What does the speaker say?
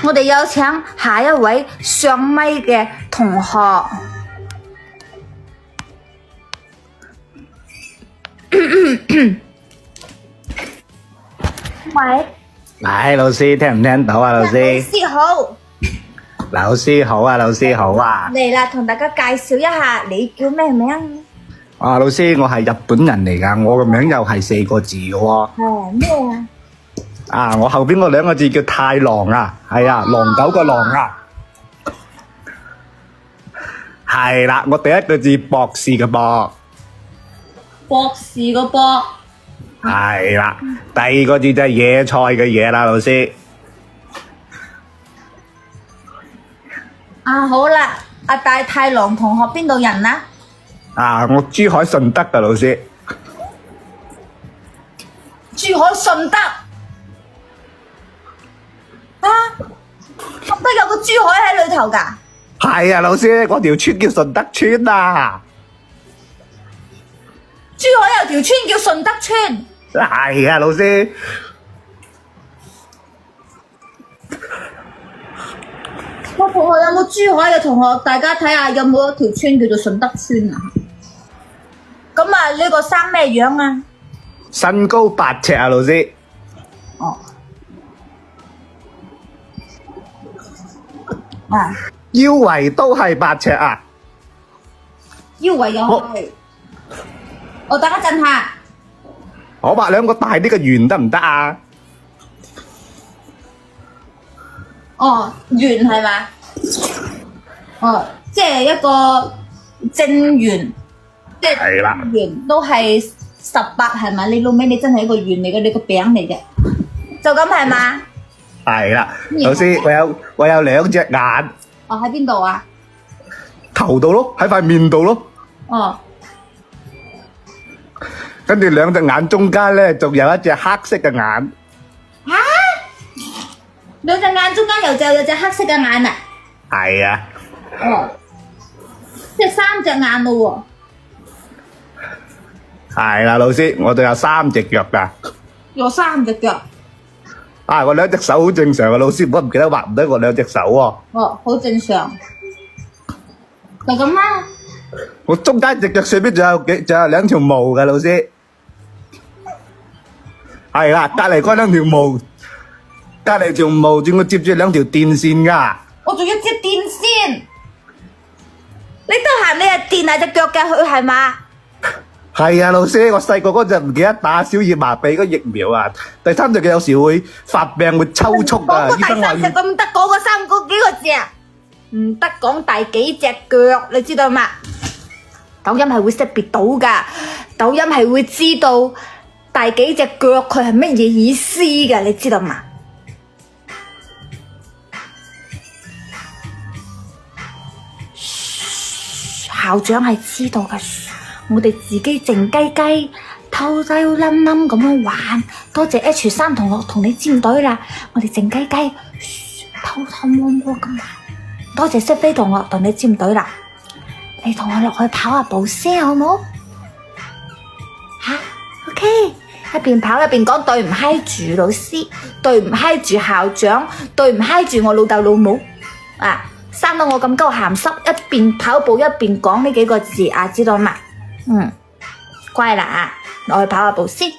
我哋有請下一位上咪嘅同學。喂，老師聽唔聽到啊？老老師，師好，老師好啊，老師好啊！嚟啦，同大家介紹一下，你叫咩名？啊，老師，我係日本人嚟㗎，我個名又係4個字嘅喎。係咩啊？啊，我後邊嗰2個字叫太郎啊，係啊，狼狗個狼啊。係啦，我第一個字博士嘅博。博士個博。係啦，第2個字就係野菜嘅野啦，老師。啊好啦，阿大太郎同學邊度人啊？啊，我珠海順德嘅老師。珠海順德。啊，順德有個珠海喺裏頭㗎。係啊，老師，嗰條村叫順德村啊。珠海有條村叫順德村。係啊，老師。我同學有冇珠海嘅同學？大家睇下有冇一條村叫做順德村啊？咁啊，呢個生咩樣啊？身高8尺啊，老師。哦。啊，腰圍都係8尺啊。腰圍又係。我等一陣下。我畫2個大啲嘅圓得唔得啊？哦，圓係嘛？哦，即係一個正圓，即係圓都係18係咪？你老味你真係一個圓嚟嘅，你個餅嚟嘅，就咁係嘛？係啦，老師，我有2隻眼。哦，喺邊度啊？頭度咯，喺塊面度咯。哦。跟住2隻眼中間咧，仲有一隻黑色嘅眼。嚇！2隻眼中間有隻黑色嘅眼啊！係啊。哦，即係3隻眼咯喎。係啦，老師，我仲有3隻腳㗎。有3隻腳。啊，我2隻手好正常嘅，老師，唔記得畫唔得我2隻手喎。哦，好正常。就咁啦。我中間隻腳上邊仲有2條毛嘅，老師。係啦，隔離嗰2條毛，隔離條毛仲要接住2條電線㗎。我仲要接電線。你得閒你係電下隻腳嘅佢係嘛？係啊，老師，我細個嗰陣唔記得打小兒麻痹嗰疫苗啊。第3隻腳有時會發病會抽搐啊。講個第3隻腳唔得講個幾個字啊？唔得講第幾隻腳，你知道嘛？抖音係會識別到㗎，抖音係會知道第幾隻腳佢係乜嘢意思㗎，你知道嘛？校長係知道嘅，我哋自己靜雞雞、偷偷冧冧咁樣玩。多謝 H3 同學同你佔隊啦，我哋靜雞雞、偷偷摸摸咁玩。多謝識飛同學同你佔隊啦，你同我落去跑下步先好冇？吓 ，OK， 一邊跑一邊講對唔閪住老師，對唔閪住校長，對唔閪住我老豆老母啊！生到我咁鳩鹹濕，一邊跑步一邊講呢幾個字啊，知道嘛？乖啦啊，落去跑下步先。